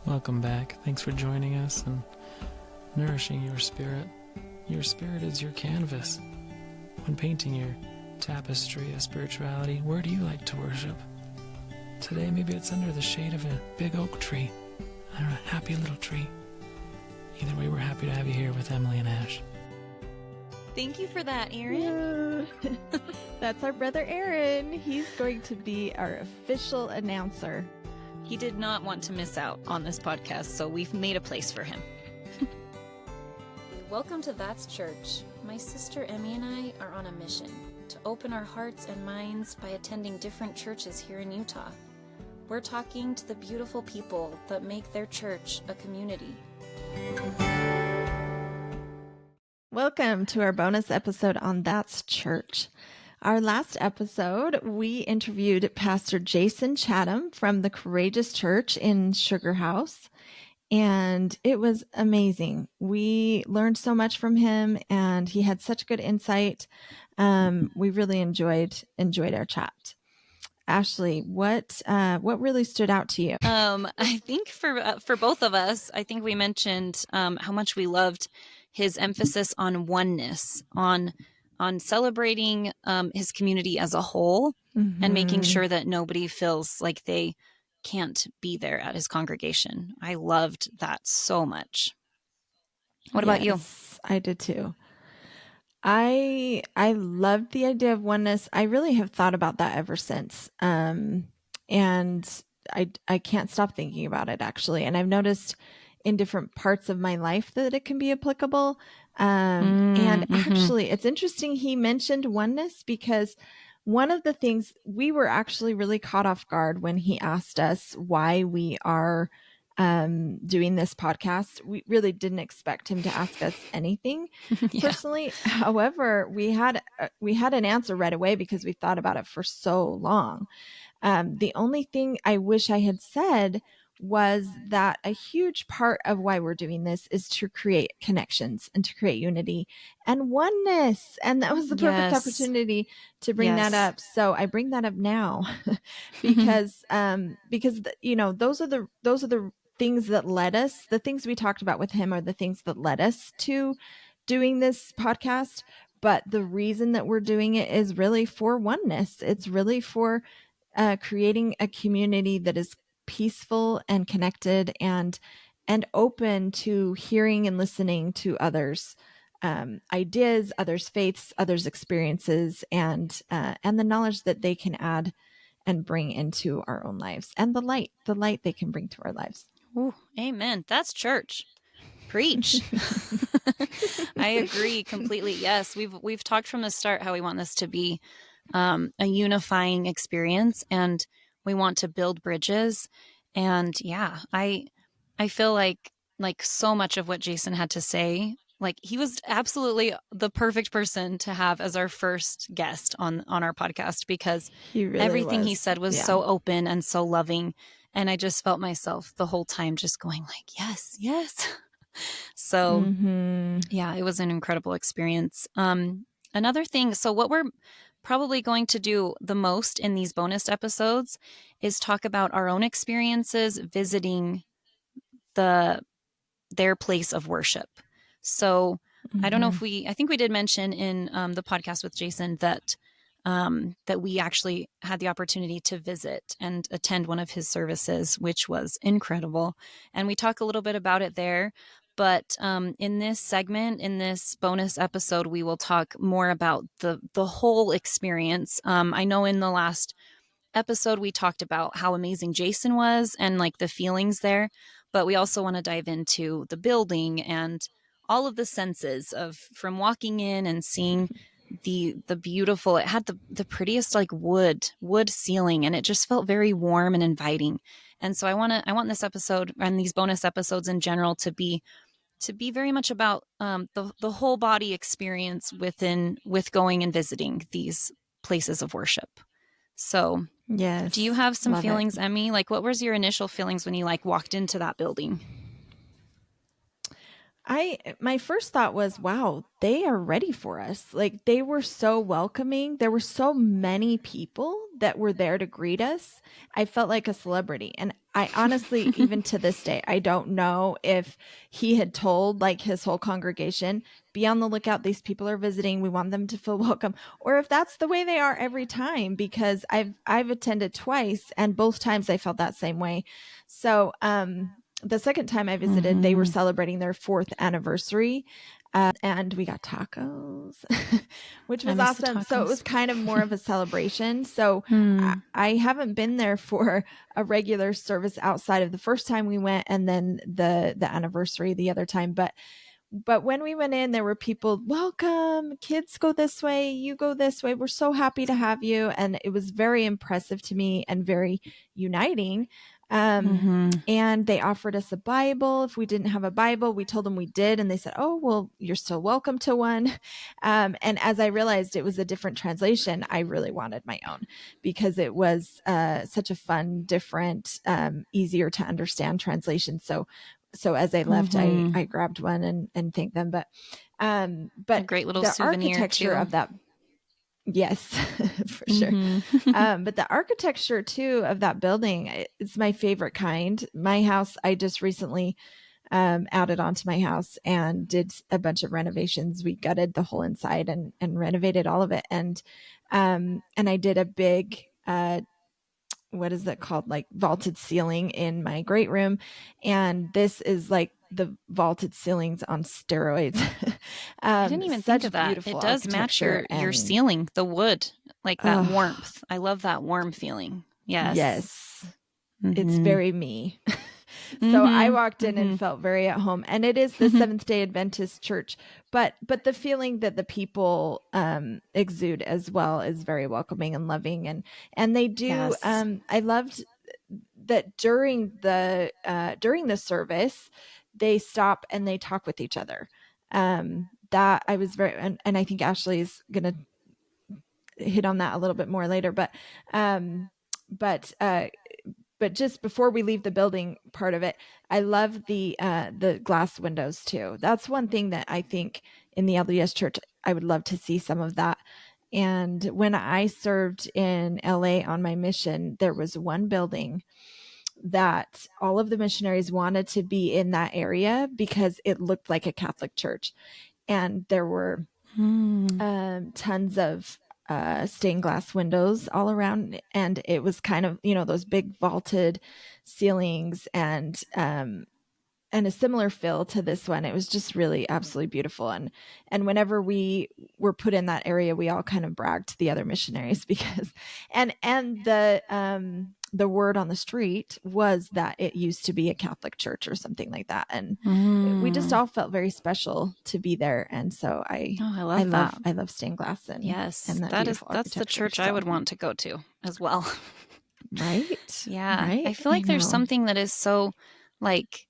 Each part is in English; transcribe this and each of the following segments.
Welcome back. Thanks for joining us and nourishing your spirit. Your spirit is your canvas. When painting your tapestry of spirituality, where do you like to worship? Today, maybe it's under the shade of a big oak tree, or a happy little tree. Either way, we're happy to have you here with Emilie and Ash. Thank you for that, Aaron. That's our brother Aaron. He's going to be our official announcer. He did not want to miss out on this podcast, so we've made a place for him. Welcome to That's Church. My sister Emmy and I are on a mission to open our hearts and minds by attending different churches here in Utah. We're talking to the beautiful people that make their church a community. Welcome to our bonus episode on That's Church. Our last episode, we interviewed Pastor Jason Chatham from the Courageous Church in Sugar House, and it was amazing. We learned so much from him, and he had such good insight. We really enjoyed our chat. Ashlie, what really stood out to you? I think for both of us, I think we mentioned how much we loved his emphasis on oneness, on celebrating his community as a whole, and making sure that nobody feels like they can't be there at his congregation. I loved that so much. What about you? I did too. I loved the idea of oneness. I really have thought about that ever since. And I can't stop thinking about it, actually. And I've noticed in different parts of my life that it can be applicable. And actually, it's interesting he mentioned oneness, because one of the things we were actually really caught off guard when he asked us why we are doing this podcast. We really didn't expect him to ask us anything personally. However, we had an answer right away because we thought about it for so long. The only thing I wish I had said was that a huge part of why we're doing this is to create connections and to create unity and oneness. And that was the perfect opportunity to bring that up. So I bring that up now because those are the things that led us. The things we talked about with him are the things that led us to doing this podcast. But the reason that we're doing it is really for oneness. It's really for creating a community that is peaceful and connected and open to hearing and listening to others' ideas, others' faiths, others' experiences, and the knowledge that they can add and bring into our own lives, and the light they can bring to our lives. Ooh, amen. That's church. Preach. I agree completely. Yes, we've talked from the start how we want this to be a unifying experience, and we want to build bridges. And yeah, I feel like so much of what Jason had to say, like he was absolutely the perfect person to have as our first guest on our podcast, because everything he said was so open and so loving. And I just felt myself the whole time just going like, yes, yes. So yeah, it was an incredible experience. Another thing, so what we're probably going to do the most in these bonus episodes is talk about our own experiences visiting their place of worship. So I don't know if I think we did mention in the podcast with Jason that we actually had the opportunity to visit and attend one of his services, which was incredible. And we talk a little bit about it there. But in this segment, in this bonus episode, we will talk more about the whole experience. I know in the last episode, we talked about how amazing Jason was and like the feelings there, but we also want to dive into the building and all of the senses of from walking in and seeing the beautiful, it had the prettiest like wood ceiling, and it just felt very warm and inviting. And so I want this episode and these bonus episodes in general to be very much about the whole body experience with going and visiting these places of worship. So yes, do you have some feelings, Emmy? Like, what was your initial feelings when you like walked into that building? My first thought was, wow, they are ready for us. Like, they were so welcoming. There were so many people that were there to greet us. I felt like a celebrity. And I honestly, even to this day, I don't know if he had told like his whole congregation, be on the lookout. These people are visiting. We want them to feel welcome. Or if that's the way they are every time, because I've attended twice and both times I felt that same way. So, the second time I visited, they were celebrating their 4th anniversary. And we got tacos, which was awesome. So it was kind of more of a celebration. So I haven't been there for a regular service outside of the first time we went and then the anniversary the other time. But when we went in, there were people, welcome, kids go this way, you go this way. We're so happy to have you. And it was very impressive to me and very uniting. And they offered us a Bible. If we didn't have a Bible, we told them we did. And they said, oh, well, you're still welcome to one. And as I realized it was a different translation, I really wanted my own because it was such a fun, different, easier to understand translation. So as I left, I grabbed one and thanked them. But a great little the souvenir architecture too. Of that, yes, for sure. But the architecture too of that building, it's my favorite kind. My house, I just recently added onto my house and did a bunch of renovations. We gutted the whole inside and renovated all of it. And I did a big what is that called? Like vaulted ceiling in my great room. And this is like the vaulted ceilings on steroids. I didn't even think of that. It does match your ceiling, the wood, like that warmth. I love that warm feeling. Yes. It's very me. So I walked in and felt very at home, and it is the Seventh-day Adventist church, but the feeling that the people exude as well is very welcoming and loving, and they do. Yes. I loved that during the service, they stop and they talk with each other. That I was very, and I think Ashlie is gonna hit on that a little bit more later, but just before we leave the building part of it, I love the glass windows too. That's one thing that I think in the LDS church, I would love to see some of that. And when I served in LA on my mission, there was one building that all of the missionaries wanted to be in that area because it looked like a Catholic church. And there were tons of stained glass windows all around, and it was kind of, those big vaulted ceilings and a similar feel to this one. It was just really absolutely beautiful. And whenever we were put in that area, we all kind of bragged to the other missionaries because, and the word on the street was that it used to be a Catholic church or something like that. And we just all felt very special to be there. And so I love stained glass. And yes, and that's the church I would want to go to as well. Right. Yeah. Right? I feel like there's something that is so like,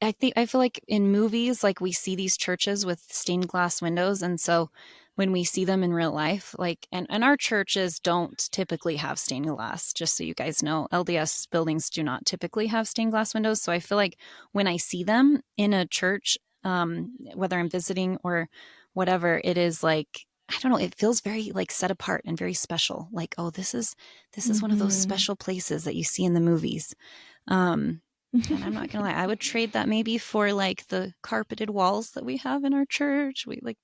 I feel like in movies, like we see these churches with stained glass windows. And so when we see them in real life, like, and our churches don't typically have stained glass, just so you guys know, LDS buildings do not typically have stained glass windows. So I feel like when I see them in a church, whether I'm visiting or whatever, it is like, I don't know, it feels very like set apart and very special. Like, oh, this is one of those special places that you see in the movies. And I'm not gonna lie, I would trade that maybe for like the carpeted walls that we have in our church. We like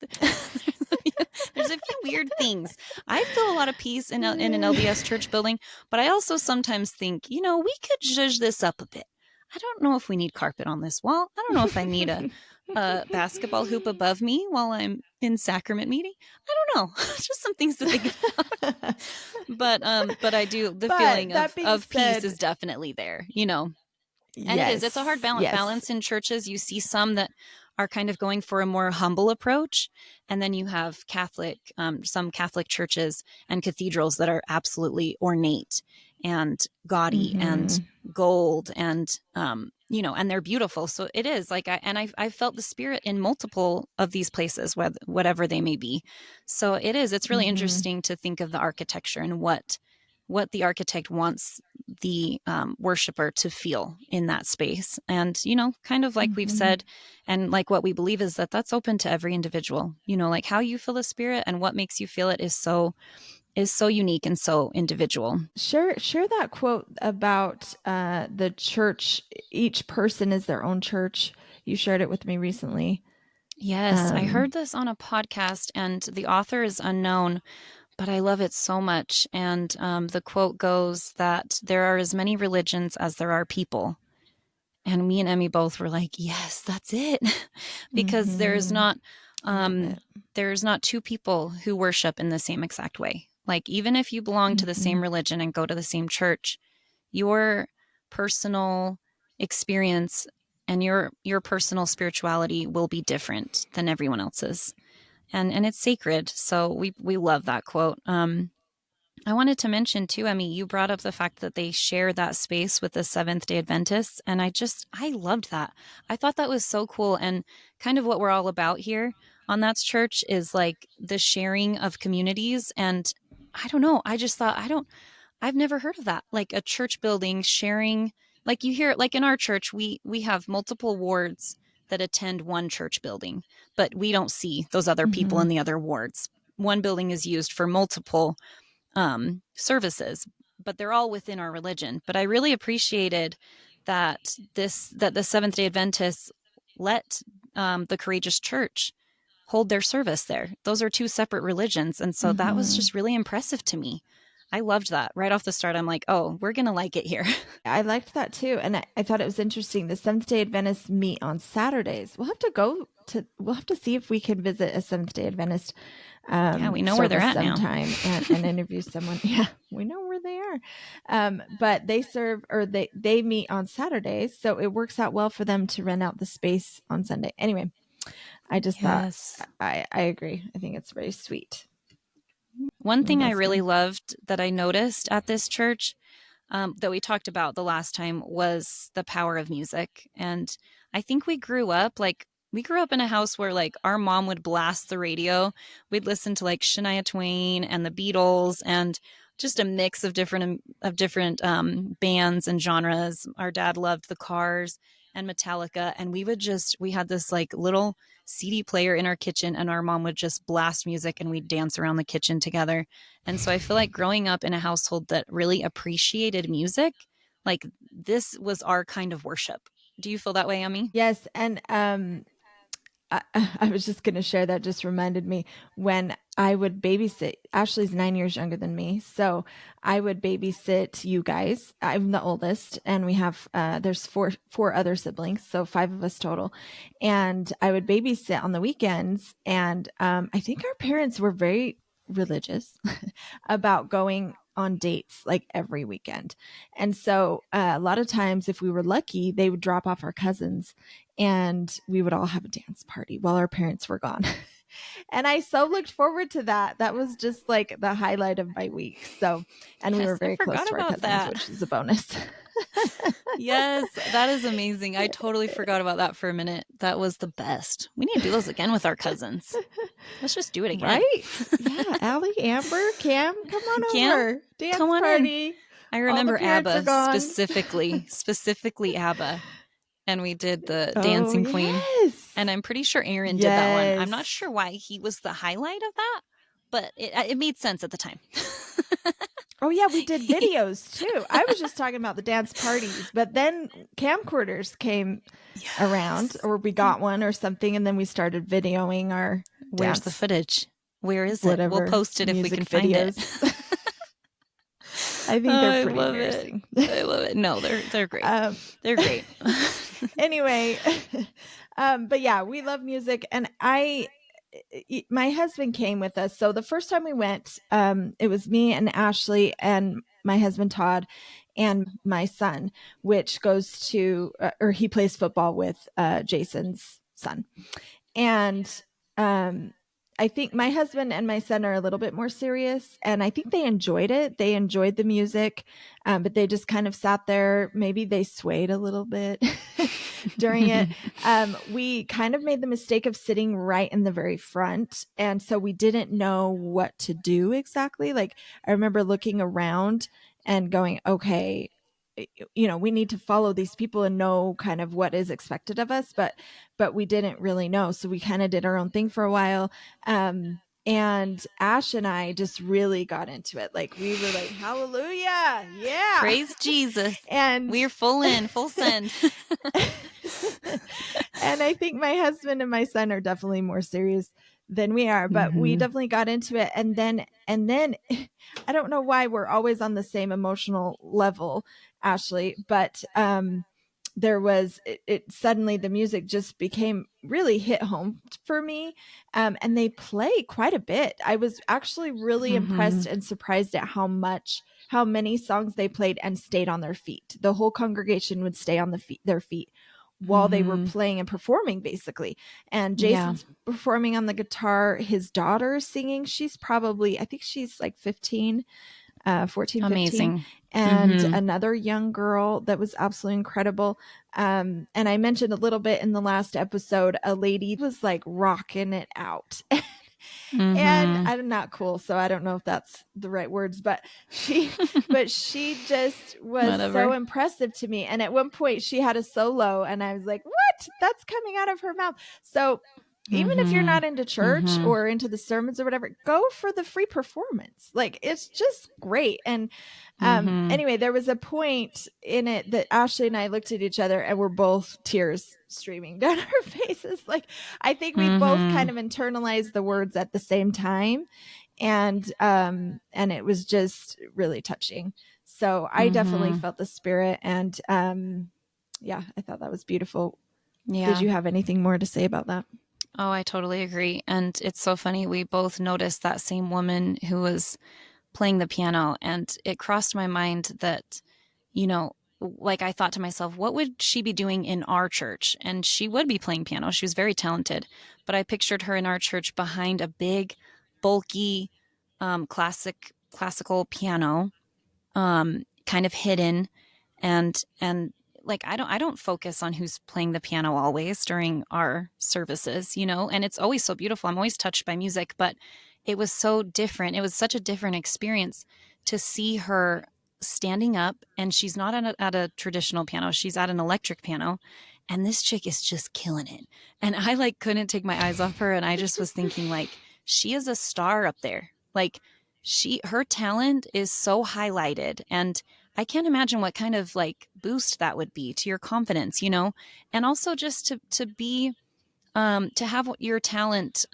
there's a few weird things. I feel a lot of peace in an LDS church building, but I also sometimes think, we could zhuzh this up a bit. I don't know if we need carpet on this wall. I don't know if I need a basketball hoop above me while I'm in sacrament meeting. I don't know. Just some things to think about. But I do. The feeling of peace is definitely there. And yes, it's a hard balance in churches. You see some that are kind of going for a more humble approach. And then you have some Catholic churches and cathedrals that are absolutely ornate and gaudy and gold and, and they're beautiful. So it is like, I felt the spirit in multiple of these places, whatever they may be. So it's really interesting to think of the architecture and what what the architect wants the worshiper to feel in that space. And, kind of like we've said, and like what we believe is that that's open to every individual, like how you feel the spirit and what makes you feel it is so unique and so individual. Share that quote about the church. Each person is their own church. You shared it with me recently. Yes, I heard this on a podcast, and the author is unknown, but I love it so much. And the quote goes that there are as many religions as there are people. And me and Emmy both were like, yes, that's it. Because there's not two people who worship in the same exact way. Like, even if you belong to the same religion and go to the same church, your personal experience and your personal spirituality will be different than everyone else's. And it's sacred. So we love that quote. I wanted to mention too, Emmy, you brought up the fact that they share that space with the Seventh-day Adventists. And I loved that. I thought that was so cool. And kind of what we're all about here on That's Church is like the sharing of communities. And I don't know, I just thought, I've never heard of that. Like a church building sharing, like you hear, like in our church, we have multiple wards that attend one church building, but we don't see those other people in the other wards. One building is used for multiple services, but they're all within our religion. But I really appreciated that the Seventh-day Adventists let the Courageous Church hold their service there. Those are two separate religions. And so that was just really impressive to me. I loved that. Right off the start, I'm like, oh, we're going to like it here. I liked that too. And I thought it was interesting. The Seventh-day Adventists meet on Saturdays. We'll have to see if we can visit a Seventh-day Adventist yeah, we know where they're at sometime now. and interview someone. Yeah, we know where they are. But they they meet on Saturdays, so it works out well for them to rent out the space on Sunday. Anyway, I just thought I agree. I think it's very sweet. One thing I really loved that I noticed at this church that we talked about the last time was the power of music. And I think we grew up in a house where like our mom would blast the radio. We'd listen to like Shania Twain and the Beatles and just a mix of different bands and genres. Our dad loved the Cars and Metallica. And we had this like little CD player in our kitchen, and our mom would just blast music and we'd dance around the kitchen together. And so I feel like growing up in a household that really appreciated music, like this was our kind of worship. Do you feel that way, Emmy? Yes. And I was just going to share that just reminded me when I would babysit. Ashley's 9 years younger than me. So I would babysit you guys. I'm the oldest, and we have, there's four other siblings. So 5 of us total. And I would babysit on the weekends. And I think our parents were very religious about going on dates like every weekend. And so a lot of times, if we were lucky, they would drop off our cousins and we would all have a dance party while our parents were gone. And I so looked forward to that. That was just like the highlight of my week. So, and we were very close to our cousins, which is a bonus. Yes, that is amazing. I totally forgot about that for a minute. That was the best. We need to do those again with our cousins. Let's just do it again. Right? Yeah. Allie, Amber, Cam, come on over. Dance come on party. In. I remember ABBA specifically ABBA. And we did the Dancing Queen. Yes. And I'm pretty sure Aaron did that one. I'm not sure why he was the highlight of that, but it made sense at the time. Oh, yeah, we did videos too. I was just talking about the dance parties, but then camcorders came around, or we got one or something, and then we started videoing our Where's the footage? Where is it? We'll post it if we can find it. I think they're pretty embarrassing. I love it. No, they're great. They're great. Anyway, but yeah, we love music, and my husband came with us. So the first time we went, it was me and Ashlie and my husband Todd and my son, which goes to, or he plays football with Jason's son. And I think my husband and my son are a little bit more serious, and I think they enjoyed it. They enjoyed the music, but they just kind of sat there. Maybe they swayed a little bit during it. We kind of made the mistake of sitting right in the very front, and so we didn't know what to do exactly. Like, I remember looking around and going, okay, we need to follow these people and know kind of what is expected of us, but we didn't really know, so we kind of did our own thing for a while. And Ash and I just really got into it. Like, we were like, hallelujah, yeah, Praise Jesus. and We're full send. And I think my husband and my son are definitely more serious than we are, but we definitely got into it. And then I don't know why we're always on the same emotional level, Ashlie, but there was it suddenly the music just became really hit home for me. And they play quite a bit. I was actually really impressed and surprised at how many songs they played and stayed on their feet. The whole congregation would stay on their feet while they were playing and performing, basically. And Jason's performing on the guitar. His daughter's singing. She's probably, I think she's like 14, 15. Amazing. And another young girl that was absolutely incredible. And I mentioned a little bit in the last episode, a lady was like rocking it out. And I'm not cool, so I don't know if that's the right words, but she just was so impressive to me. And at one point she had a solo and I was like, what? That's coming out of her mouth. So even if you're not into church or into the sermons or whatever, go for the free performance. Like, it's just great. And anyway, there was a point in it that Ashlie and I looked at each other and we're both tears streaming down our faces. Like, I think we both kind of internalized the words at the same time. And it was just really touching. So I definitely felt the spirit. And I thought that was beautiful. Yeah. Did you have anything more to say about that? Oh, I totally agree. And it's so funny. We both noticed that same woman who was playing the piano, and it crossed my mind that, like, I thought to myself, what would she be doing in our church? And she would be playing piano. She was very talented, but I pictured her in our church behind a big, bulky, classical piano, kind of hidden, and like, I don't focus on who's playing the piano always during our services, and it's always so beautiful. I'm always touched by music, but it was so different. It was such a different experience to see her standing up, and she's not at a traditional piano. She's at an electric piano, and this chick is just killing it. And I like couldn't take my eyes off her. And I just was thinking, like, she is a star up there. Like, her talent is so highlighted, and I can't imagine what kind of like boost that would be to your confidence, and also just to be, to have your talent,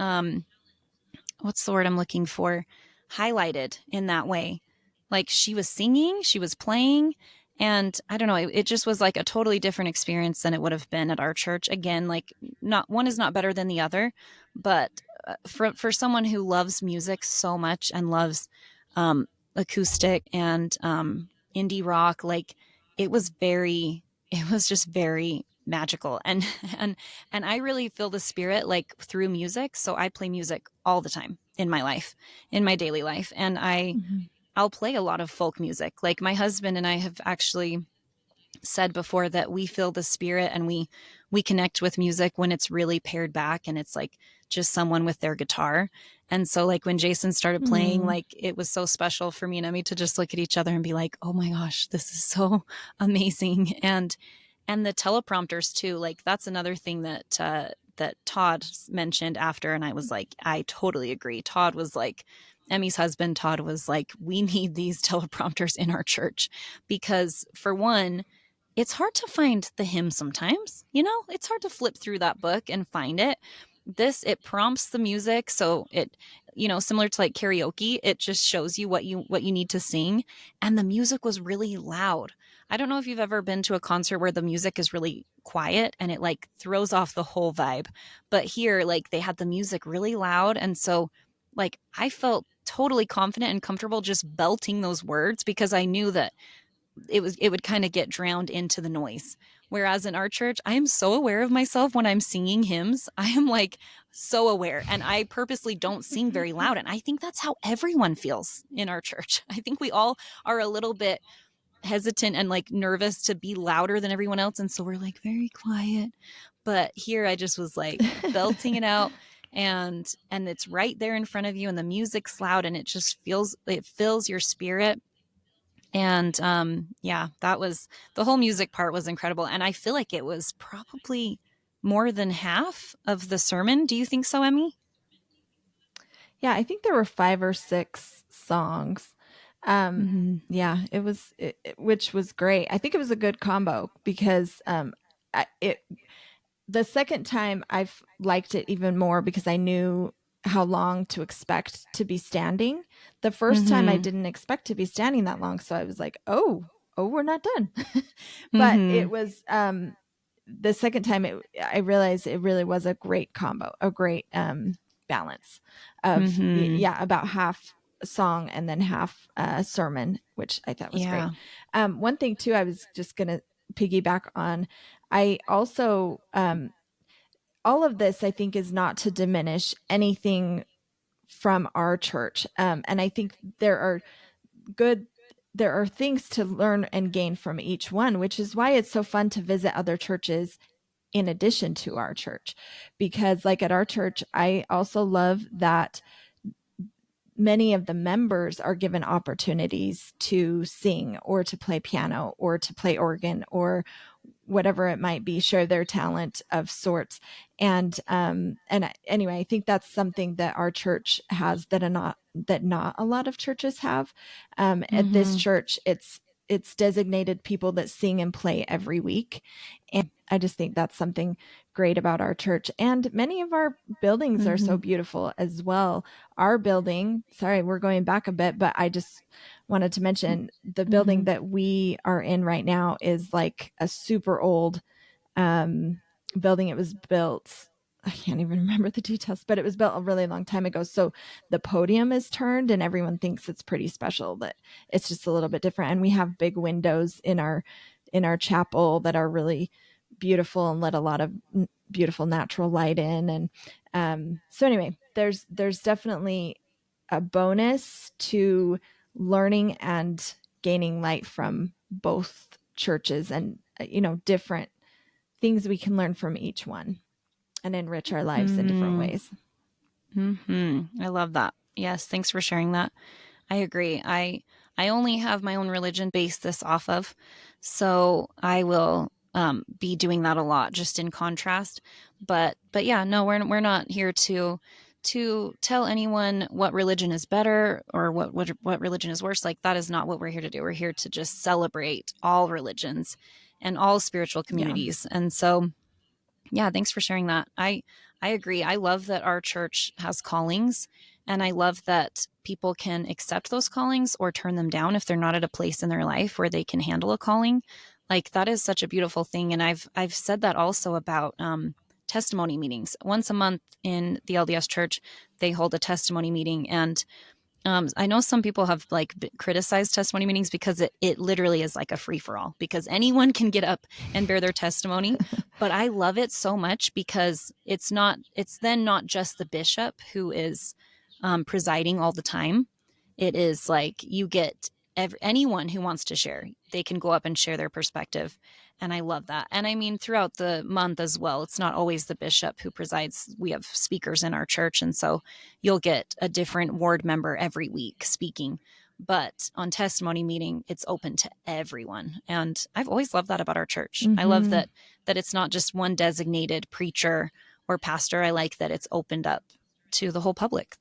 what's the word I'm looking for, highlighted in that way. Like, she was singing, she was playing, and I don't know, it just was like a totally different experience than it would have been at our church. Again, like, not one is not better than the other, but for someone who loves music so much and loves acoustic and indie rock, like, it was just very magical. And I really feel the spirit like through music. So I play music all the time in my life, in my daily life. And I'll play a lot of folk music. Like, my husband and I have actually said before that we feel the spirit and we connect with music when it's really pared back and it's like just someone with their guitar. And so, like, when Jason started playing, like, it was so special for me and Emmy to just look at each other and be like, oh my gosh, this is so amazing. And the teleprompters too, like, that's another thing that Todd mentioned after. And I was like, I totally agree. Todd was like, Emmy's husband, Todd, was like, we need these teleprompters in our church because, for one, it's hard to find the hymn sometimes, it's hard to flip through that book and find it. It prompts the music. So it, similar to like karaoke, it just shows you what you need to sing. And the music was really loud. I don't know if you've ever been to a concert where the music is really quiet and it like throws off the whole vibe. But here, like, they had the music really loud. And so, like, I felt totally confident and comfortable just belting those words because I knew that it would kind of get drowned into the noise. Whereas in our church, I am so aware of myself when I'm singing hymns. I am like so aware, and I purposely don't sing very loud. And I think that's how everyone feels in our church. I think we all are a little bit hesitant and like nervous to be louder than everyone else. And so we're like very quiet. But here I just was like belting it out, and it's right there in front of you, and the music's loud, and it just fills your spirit. And yeah, that was, the whole music part was incredible. And I feel like it was probably more than half of the sermon. Do you think so, Emmy? Yeah, I think there were 5 or 6 songs. Yeah, it was, which was great. I think it was a good combo because the second time I've liked it even more because I knew how long to expect to be standing. The first time I didn't expect to be standing that long, so I was like, oh, we're not done. But it was the second time I realized it really was a great combo, a great balance of about half song and then half sermon, which I thought was great. One thing too, I was just gonna piggyback on. I also all of this, I think, is not to diminish anything from our church, and I think there are things to learn and gain from each one, which is why it's so fun to visit other churches in addition to our church. Because like at our church, I also love that many of the members are given opportunities to sing or to play piano or to play organ or whatever it might be, share their talent of sorts. And anyway, I think that's something that our church has that not a lot of churches have. At this church, it's designated people that sing and play every week. And I just think that's something great about our church. And many of our buildings are so beautiful as well. Our building, sorry, we're going back a bit, but I just wanted to mention the building that we are in right now is like a super old building. It was built, I can't even remember the details, but it was built a really long time ago. So the podium is turned and everyone thinks it's pretty special, but it's just a little bit different. And we have big windows in our chapel that are really beautiful and let a lot of beautiful natural light in. And so anyway, there's definitely a bonus to learning and gaining light from both churches, and different things we can learn from each one and enrich our lives in different ways. I love that. Yes, thanks for sharing that. I agree. I only have my own religion based this off of, so I will be doing that a lot, just in contrast. But yeah, no, we're not here to tell anyone what religion is better or what religion is worse. Like, that is not what we're here to do. We're here to just celebrate all religions and all spiritual communities. Yeah. And so, yeah, thanks for sharing that. I agree. I love that our church has callings, and I love that people can accept those callings or turn them down if they're not at a place in their life where they can handle a calling. Like, that is such a beautiful thing. And I've said that also about testimony meetings. Once a month in the LDS church, they hold a testimony meeting. And I know some people have like criticized testimony meetings because it literally is like a free for all, because anyone can get up and bear their testimony. But I love it so much because it's then not just the bishop who is presiding all the time. It is like you get anyone who wants to share, they can go up and share their perspective. And I love that. And I mean, throughout the month as well, it's not always the bishop who presides. We have speakers in our church. And so you'll get a different ward member every week speaking. But on testimony meeting, it's open to everyone. And I've always loved that about our church. I love that it's not just one designated preacher or pastor. I like that it's opened up to the whole public,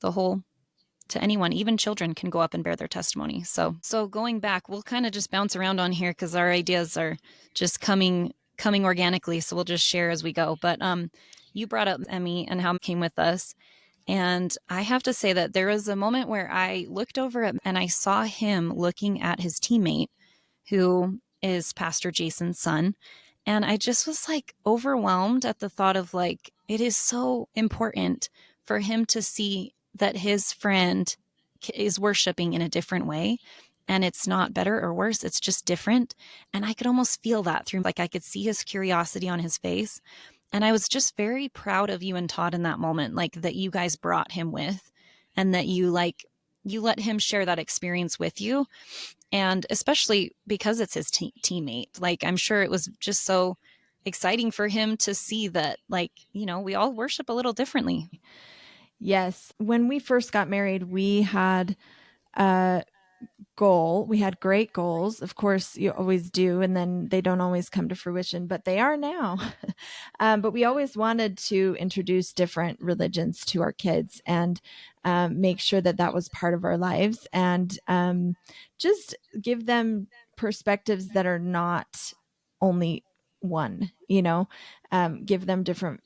to anyone. Even children can go up and bear their testimony. So going back, we'll kind of just bounce around on here because our ideas are just coming organically. So we'll just share as we go. But you brought up Emmy and how he came with us. And I have to say that there was a moment where I looked over at and I saw him looking at his teammate, who is Pastor Jason's son. And I just was like overwhelmed at the thought of like, it is so important for him to see that his friend is worshiping in a different way, and it's not better or worse. It's just different. And I could almost feel that through, like I could see his curiosity on his face. And I was just very proud of you and Todd in that moment, like that you guys brought him with, and that you let him share that experience with you. And especially because it's his teammate, like I'm sure it was just so exciting for him to see that, like, we all worship a little differently. Yes. When we first got married, we had a goal. We had great goals. Of course, you always do, and then they don't always come to fruition, but they are now. But we always wanted to introduce different religions to our kids and make sure that that was part of our lives, and just give them perspectives that are not only one, give them different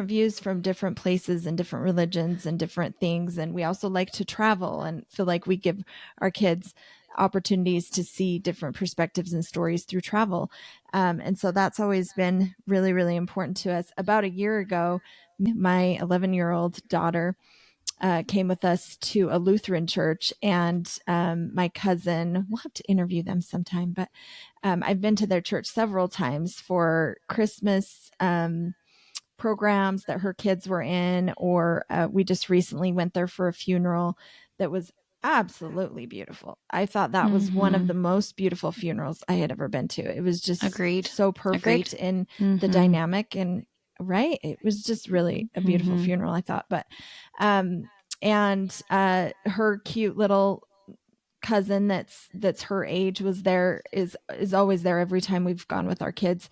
views from different places and different religions and different things. And we also like to travel and feel like we give our kids opportunities to see different perspectives and stories through travel. And so that's always been really, really important to us. About a year ago, my 11-year-old daughter came with us to a Lutheran church, and my cousin, we'll have to interview them sometime, but I've been to their church several times for Christmas programs that her kids were in, or we just recently went there for a funeral that was absolutely beautiful. I thought that was one of the most beautiful funerals I had ever been to. It was just so perfect in the dynamic, and right, it was just really a beautiful funeral, I thought. But and her cute little cousin that's her age was there, is always there every time we've gone with our kids.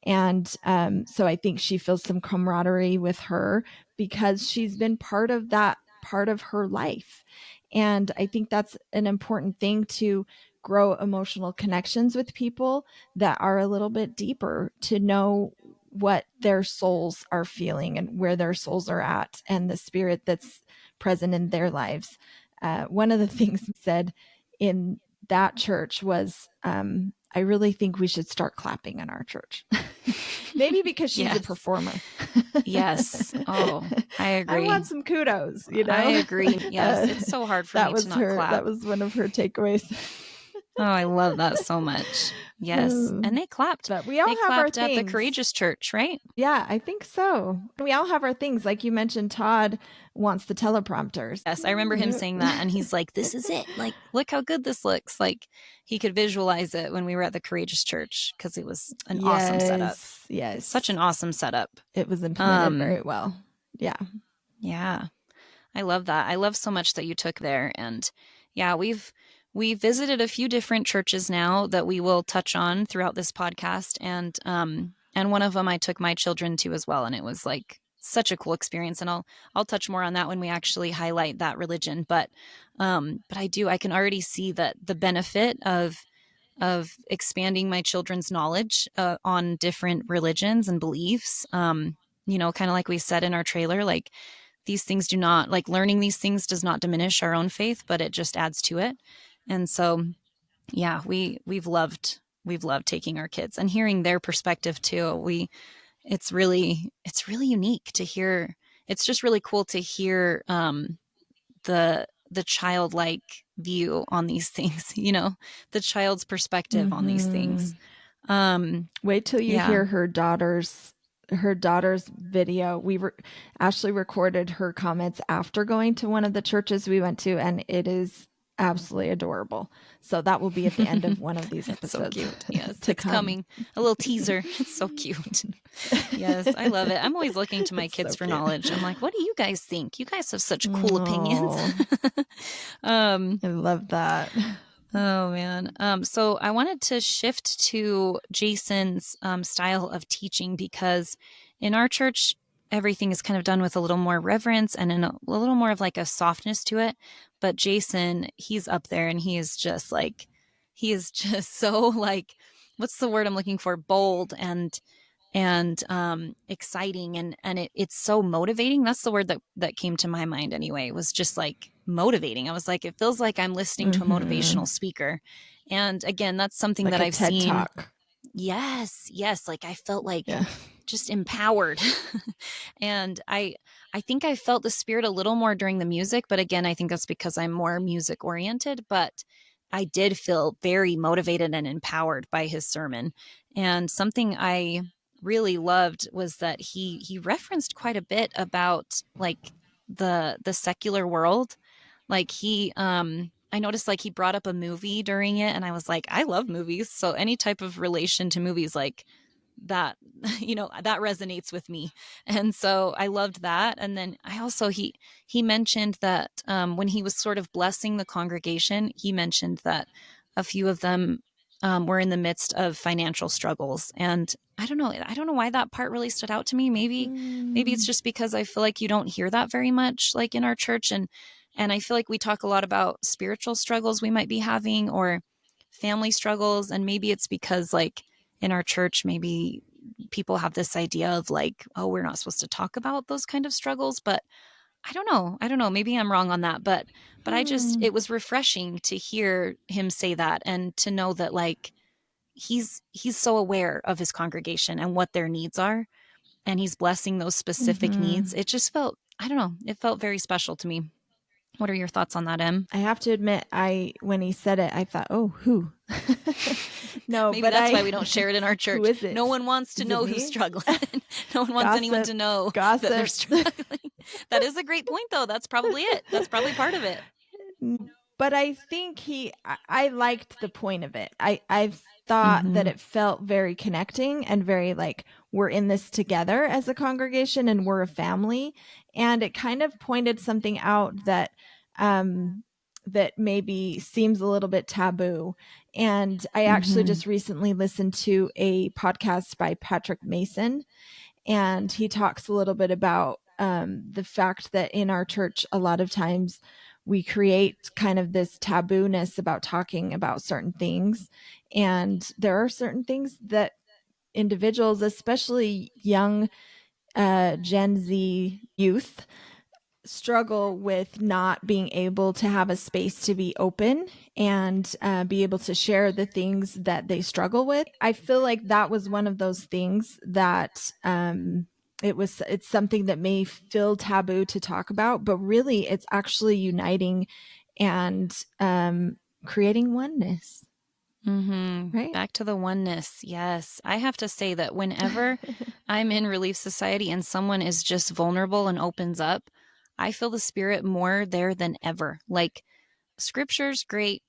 And so I think she feels some camaraderie with her because she's been part of that part of her life. And I think that's an important thing, to grow emotional connections with people that are a little bit deeper, to know what their souls are feeling and where their souls are at, and the spirit that's present in their lives. One of the things said in that church was, I really think we should start clapping in our church. Maybe because she's a performer. Yes. Oh, I agree. I want some kudos, I agree. Yes. It's so hard for me to not clap. That was one of her takeaways. Oh, I love that so much. Yes. And they clapped. But we all have our things. At the Courageous Church, right? Yeah, I think so. We all have our things. Like you mentioned, Todd wants the teleprompters. Yes, I remember him saying that, and he's like, this is it. Like, look how good this looks. Like, he could visualize it when we were at the Courageous Church, because it was an awesome setup. Yes. Such an awesome setup. It was implemented very well. Yeah. Yeah. I love that. I love so much that you took there. And yeah, we visited a few different churches now that we will touch on throughout this podcast. And one of them I took my children to as well. And it was like such a cool experience. And I'll touch more on that when we actually highlight that religion. But I can already see that the benefit of expanding my children's knowledge on different religions and beliefs, kind of like we said in our trailer, like these things do not, like learning these things does not diminish our own faith, but it just adds to it. And so, yeah, we've loved taking our kids and hearing their perspective too. It's really unique to hear. It's just really cool to hear the childlike view on these things, the child's perspective on these things. Wait till you hear her daughter's video. Ashlie recorded her comments after going to one of the churches we went to, and it is absolutely adorable. So that will be at the end of one of these episodes. So cute. Yes, it's coming. A little teaser. It's so cute. Yes, I love it. I'm always looking to my kids for knowledge. I'm like, what do you guys think? You guys have such cool opinions. I love that. Oh man. So I wanted to shift to Jason's style of teaching, because in our church, everything is kind of done with a little more reverence and a little more of like a softness to it. But Jason, he's up there, and he is just so like, what's the word I'm looking for? Bold and exciting. And it's so motivating. That's the word that came to my mind anyway. It was just like motivating. I was like, it feels like I'm listening to a motivational speaker. And again, that's something like that a I've TED seen. Talk. Yes. Like I felt like just empowered. And I think I felt the spirit a little more during the music, but again, I think that's because I'm more music oriented. But I did feel very motivated and empowered by his sermon. And something I really loved was that he referenced quite a bit about like the secular world. Like I noticed like he brought up a movie during it, and I was like, I love movies. So any type of relation to movies like that, that resonates with me. And so I loved that. And then I also, he mentioned that when he was sort of blessing the congregation, he mentioned that a few of them were in the midst of financial struggles. And I don't know why that part really stood out to me. Maybe it's just because I feel like you don't hear that very much, like in our church. And I feel like we talk a lot about spiritual struggles we might be having or family struggles. And maybe it's because like in our church, maybe people have this idea of like, oh, we're not supposed to talk about those kind of struggles. But I don't know. Maybe I'm wrong on that. But it was refreshing to hear him say that and to know that like he's so aware of his congregation and what their needs are. And he's blessing those specific needs. It just felt, I don't know, it felt very special to me. What are your thoughts on that, Em? I have to admit, when he said it, I thought, oh, who? No, maybe but that's why we don't share it in our church. Who is it? No one wants to know who's struggling. No one wants anyone to know that they're struggling. That is a great point, though. That's probably it. That's probably part of it. But I think I liked the point of it. I thought that it felt very connecting and very like we're in this together as a congregation and we're a family. And it kind of pointed something out that that maybe seems a little bit taboo. And I actually just recently listened to a podcast by Patrick Mason, and he talks a little bit about the fact that in our church, a lot of times we create kind of this tabooness about talking about certain things. And there are certain things that individuals, especially young Gen Z youth, struggle with not being able to have a space to be open and be able to share the things that they struggle with. I feel like that was one of those things that it's something that may feel taboo to talk about, but really it's actually uniting and creating oneness. Right? Back to the oneness. Yes. I have to say that whenever I'm in Relief Society and someone is just vulnerable and opens up, I feel the spirit more there than ever. Like scripture's great,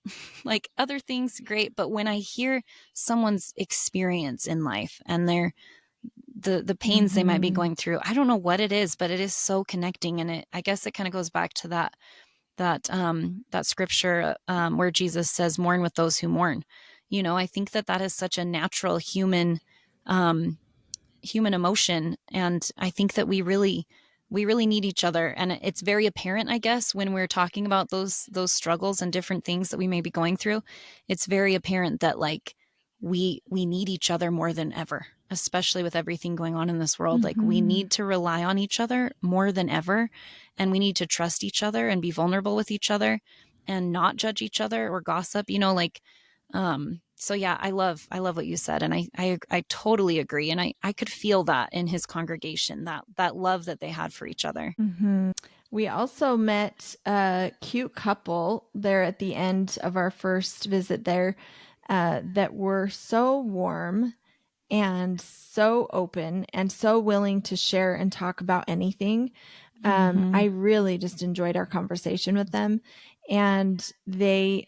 like other things great, but when I hear someone's experience in life and the pains they might be going through, I don't know what it is, but it is so connecting. And I guess it kind of goes back to that scripture where Jesus says, mourn with those who mourn. I think that is such a natural human emotion. And I think that we really need each other. And it's very apparent, I guess, when we're talking about those struggles and different things that we may be going through. It's very apparent that like we need each other more than ever, especially with everything going on in this world. Like we need to rely on each other more than ever. And we need to trust each other and be vulnerable with each other and not judge each other or gossip, so yeah, I love what you said. And I totally agree. And I could feel that in his congregation, that love that they had for each other. We also met a cute couple there at the end of our first visit there that were so warm and so open and so willing to share and talk about anything. I really just enjoyed our conversation with them. And they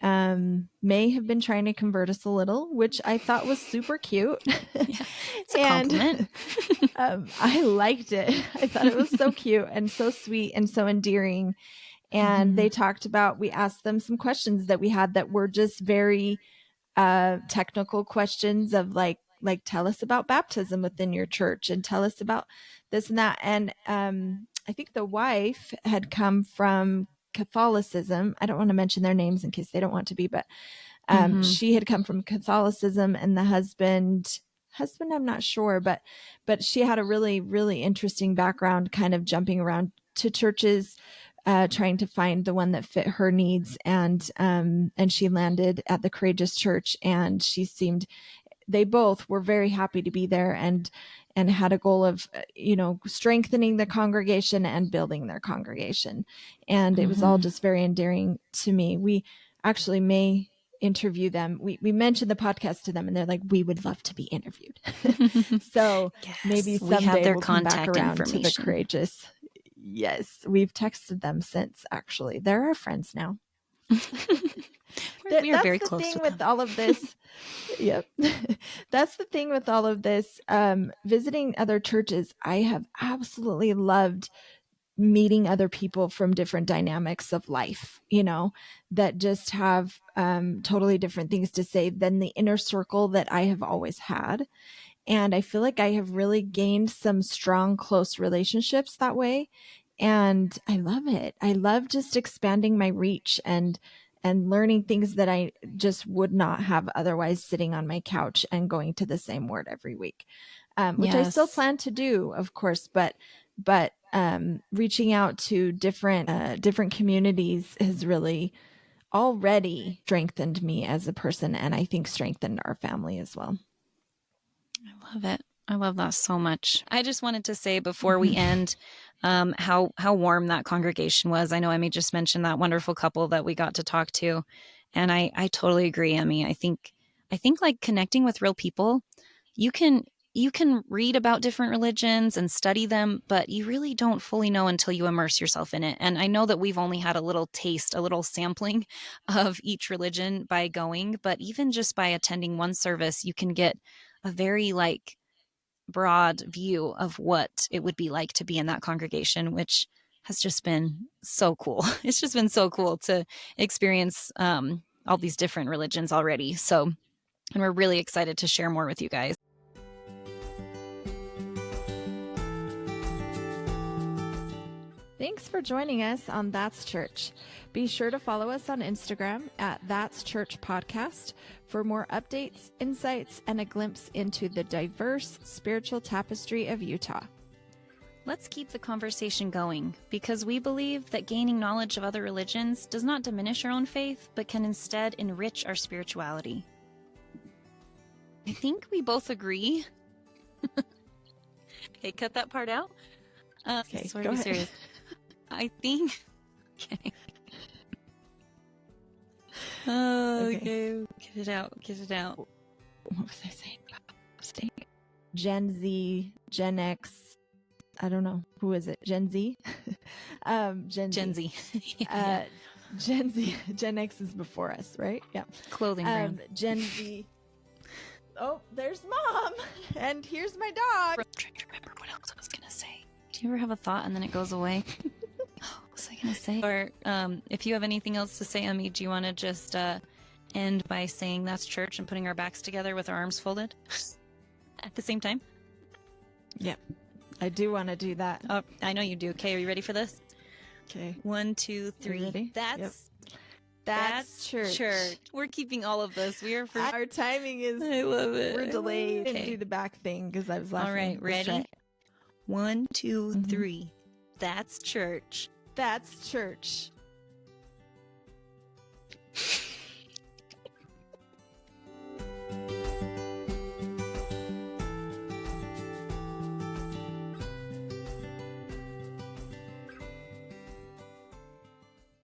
may have been trying to convert us a little, which I thought was super cute. Yeah, it's a compliment. I liked it. I thought it was so cute and so sweet and so endearing. And they talked about, we asked them some questions that we had that were just very technical questions of like tell us about baptism within your church and tell us about this and that. And I think the wife had come from Catholicism. I don't want to mention their names in case they don't want to be, but she had come from Catholicism, and the husband, I'm not sure, but she had a really, really interesting background, kind of jumping around to churches, trying to find the one that fit her needs. And she landed at the Courageous Church, and they both were very happy to be there and had a goal of, strengthening the congregation and building their congregation. And it was all just very endearing to me. We actually may interview them. We mentioned the podcast to them and they're like, we would love to be interviewed. So Yes, maybe we have someday their we'll come back contact around to the information. courageous. Yes, we've texted them since, actually. They're our friends now. We are very That's the close thing with with them. all of this. Yep. That's the thing with all of this. Visiting other churches, I have absolutely loved meeting other people from different dynamics of life, that just have totally different things to say than the inner circle that I have always had. And I feel like I have really gained some strong, close relationships that way. And I love it. I love just expanding my reach and learning things that I just would not have otherwise, sitting on my couch and going to the same word every week, which I still Yes. plan to do, of course, but reaching out to different communities has really already strengthened me as a person, and I think strengthened our family as well. I love it. I love that so much. I just wanted to say before we end, how warm that congregation was. I know Emmy just mentioned that wonderful couple that we got to talk to, and I totally agree, Emmy. I think like connecting with real people, you can read about different religions and study them, but you really don't fully know until you immerse yourself in it. And I know that we've only had a little taste, a little sampling of each religion by going, but even just by attending one service, you can get a very broad view of what it would be like to be in that congregation, which has just been so cool. It's just been so cool to experience all these different religions already. So, and we're really excited to share more with you guys. Thanks for joining us on That's Church. Be sure to follow us on Instagram at That's Church Podcast for more updates, insights, and a glimpse into the diverse spiritual tapestry of Utah. Let's keep the conversation going, because we believe that gaining knowledge of other religions does not diminish our own faith, but can instead enrich our spirituality. I think we both agree. Okay, cut that part out. Okay, sort go of ahead. serious. I think. Okay. Okay. Get it out. Get it out. What was I saying? Gen Z, Gen X. I don't know. Who is it? Gen Z? Gen Z. Yeah. Gen Z. Gen X is before us, right? Yeah. Clothing brand. Gen Z. Oh, there's Mom. And here's my dog. I'm trying to remember what else I was going to say. Do you ever have a thought and then it goes away? What was I going to say? Or if you have anything else to say, Emmy, do you want to just end by saying that's church and putting our backs together with our arms folded at the same time? Yep. I do want to do that. Oh, I know you do. Okay, are you ready for this? Okay. 1, 2, 3. Ready? That's church. We're keeping all of this. We are for our timing is. I love it. We're delayed. Okay. I didn't do the back thing because I was laughing. All right, ready? 1, 2, 3. That's church. That's church.